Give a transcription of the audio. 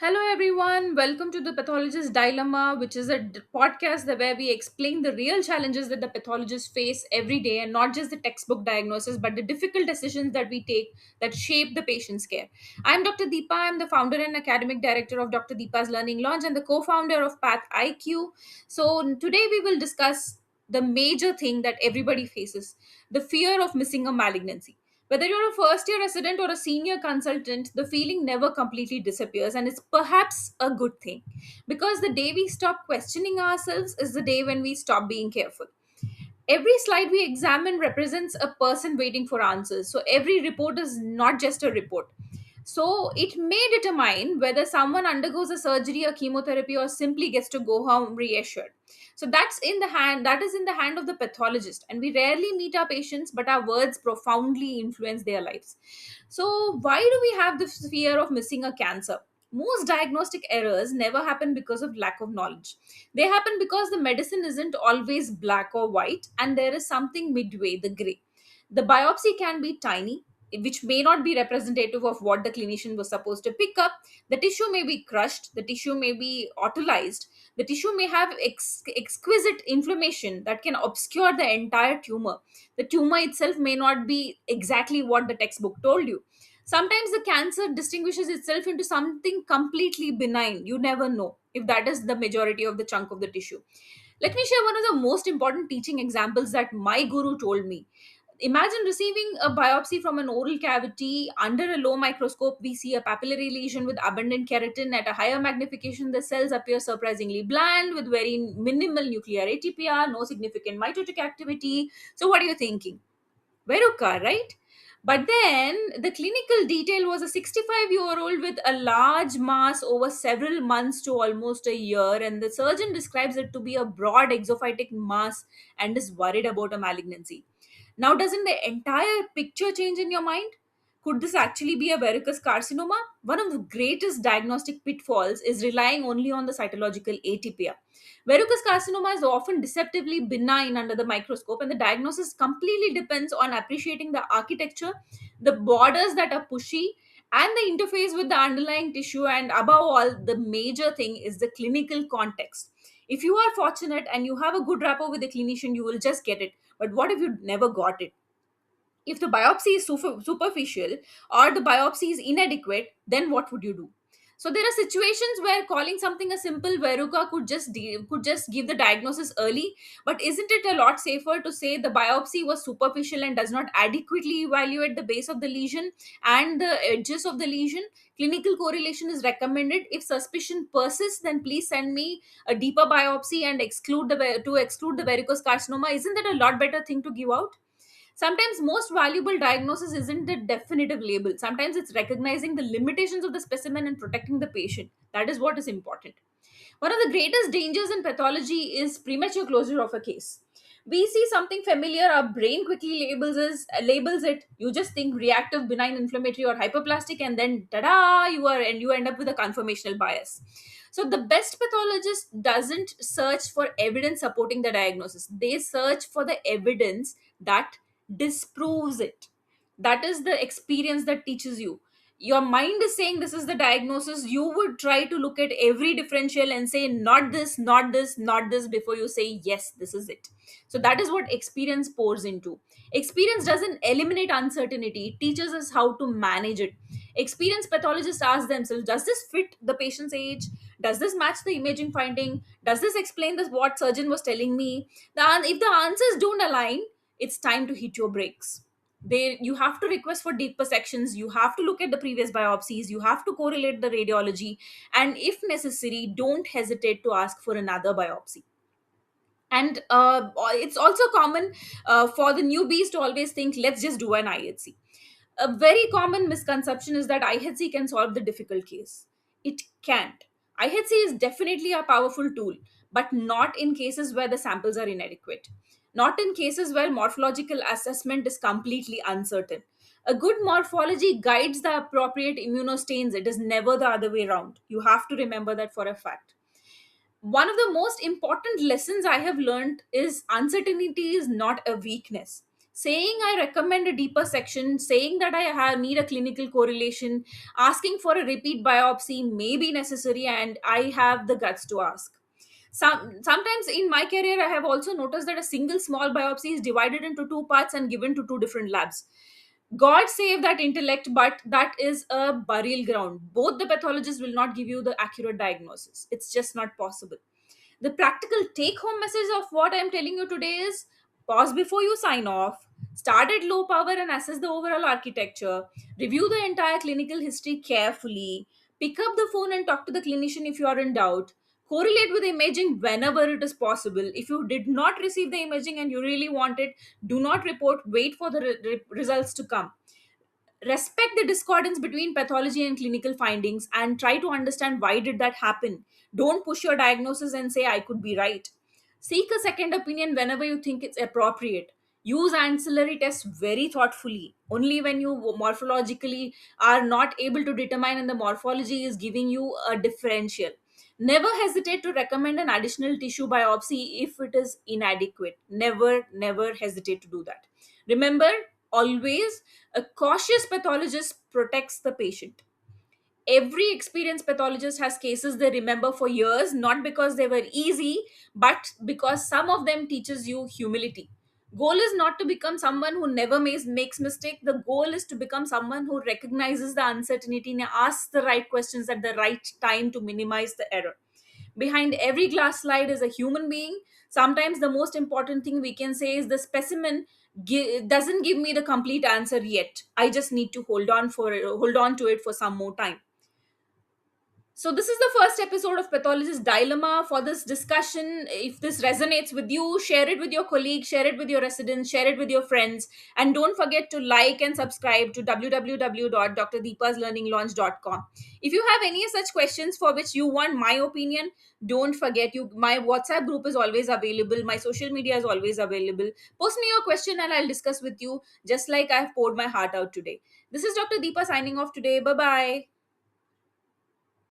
Hello, everyone. Welcome to the Pathologist Dilemma, which is a podcast where we explain the real challenges that the pathologists face every day and not just the textbook diagnosis, but the difficult decisions that we take that shape the patient's care. I'm Dr. Deepa. I'm the founder and academic director of Dr. Deepa's Learning Launch and the co founder of Path IQ. So, today we will discuss the major thing that everybody faces, the fear of missing a malignancy. Whether you're a first year resident or a senior consultant, the feeling never completely disappears, and it's perhaps a good thing because the day we stop questioning ourselves is the day when we stop being careful. Every slide we examine represents a person waiting for answers, so every report is not just a report. So it may determine whether someone undergoes a surgery or chemotherapy or simply gets to go home reassured. So that is in the hand of the pathologist, and we rarely meet our patients, but our words profoundly influence their lives. So why do we have this fear of missing a cancer? Most diagnostic errors never happen because of lack of knowledge. They happen because the medicine isn't always black or white, and there is something midway, the gray. The biopsy can be tiny, which may not be representative of what the clinician was supposed to pick up. The tissue may be crushed, the tissue may be autolyzed, the tissue may have exquisite inflammation that can obscure the entire tumor. The tumor itself may not be exactly what the textbook told you. Sometimes the cancer distinguishes itself into something completely benign. You never know if that is the majority of the chunk of the tissue. Let me share one of the most important teaching examples that my guru told me. Imagine receiving a biopsy from an oral cavity. Under a low microscope, we see a papillary lesion with abundant keratin. At a higher magnification, the cells appear surprisingly bland with very minimal nuclear atypia, no significant mitotic activity. So, what are you thinking? Veruca, right? But then the clinical detail was a 65-year-old with a large mass over several months to almost a year, and the surgeon describes it to be a broad exophytic mass and is worried about a malignancy. Now, doesn't the entire picture change in your mind? Could this actually be a verrucous carcinoma? One of the greatest diagnostic pitfalls is relying only on the cytological atypia. Verrucous carcinoma is often deceptively benign under the microscope, and the diagnosis completely depends on appreciating the architecture, the borders that are pushy, and the interface with the underlying tissue. And above all, the major thing is the clinical context. If you are fortunate and you have a good rapport with the clinician, you will just get it. But what if you never got it? If the biopsy is superficial or the biopsy is inadequate, then what would you do? So there are situations where calling something a simple verruca could just give the diagnosis early, but isn't it a lot safer to say the biopsy was superficial and does not adequately evaluate the base of the lesion and the edges of the lesion? Clinical correlation is recommended. If suspicion persists, then please send me a deeper biopsy and exclude the varicose carcinoma. Isn't that a lot better thing to give out? Sometimes most valuable diagnosis isn't the definitive label. Sometimes it's recognizing the limitations of the specimen and protecting the patient. That is what is important. One of the greatest dangers in pathology is premature closure of a case. We see something familiar, our brain quickly labels it. You just think reactive, benign, inflammatory, or hyperplastic, and then ta-da, you end up with a conformational bias. So the best pathologist doesn't search for evidence supporting the diagnosis. They search for the evidence that disproves it. That is the experience that teaches you. Your mind is saying this is the diagnosis. You would try to look at every differential and say not this, not this, not this before you say yes, this is it. So that is what experience pours into. Experience doesn't eliminate uncertainty, it teaches us how to manage it. Experienced pathologists ask themselves, does this fit the patient's age? Does this match the imaging finding? Does this explain this what surgeon was telling me? If the answers don't align, it's time to hit your brakes. You have to request for deeper sections, you have to look at the previous biopsies, you have to correlate the radiology, and if necessary, don't hesitate to ask for another biopsy. And it's also common for the newbies to always think, let's just do an IHC. A very common misconception is that IHC can solve the difficult case. It can't. IHC is definitely a powerful tool, but not in cases where the samples are inadequate. Not in cases where morphological assessment is completely uncertain. A good morphology guides the appropriate immunostains. It is never the other way around. You have to remember that for a fact. One of the most important lessons I have learned is uncertainty is not a weakness. Saying I recommend a deeper section, saying that need a clinical correlation, asking for a repeat biopsy may be necessary, and I have the guts to ask. Sometimes in my career, I have also noticed that a single small biopsy is divided into two parts and given to two different labs. God save that intellect, but that is a burial ground. Both the pathologists will not give you the accurate diagnosis. It's just not possible. The practical take home message of what I'm telling you today is: pause before you sign off, start at low power and assess the overall architecture, review the entire clinical history carefully, pick up the phone and talk to the clinician if you are in doubt, correlate with imaging whenever it is possible. If you did not receive the imaging and you really want it, do not report, wait for the results to come. Respect the discordance between pathology and clinical findings and try to understand why did that happen. Don't push your diagnosis and say I could be right. Seek a second opinion whenever you think it's appropriate. Use ancillary tests very thoughtfully. Only when you morphologically are not able to determine and the morphology is giving you a differential. Never hesitate to recommend an additional tissue biopsy if it is inadequate. Never hesitate to do that. Remember, always, a cautious pathologist protects the patient. Every experienced pathologist has cases they remember for years, not because they were easy, but because some of them teaches you humility. Goal is not to become someone who never makes mistake. The goal is to become someone who recognizes the uncertainty and asks the right questions at the right time to minimize the error. Behind every glass slide is a human being. Sometimes the most important thing we can say is the specimen doesn't give me the complete answer yet. I just need to hold on to it for some more time. So this is the first episode of Pathologist Dilemma. For this discussion, if this resonates with you, share it with your colleagues, share it with your residents, share it with your friends, and don't forget to like and subscribe to www.drddeepaslearninglaunch.com. If you have any such questions for which you want my opinion, don't forget, you my WhatsApp group is always available, my social media is always available. Post me your question and I'll discuss with you, just like I've poured my heart out today. This is Dr. Deepa signing off today. Bye bye.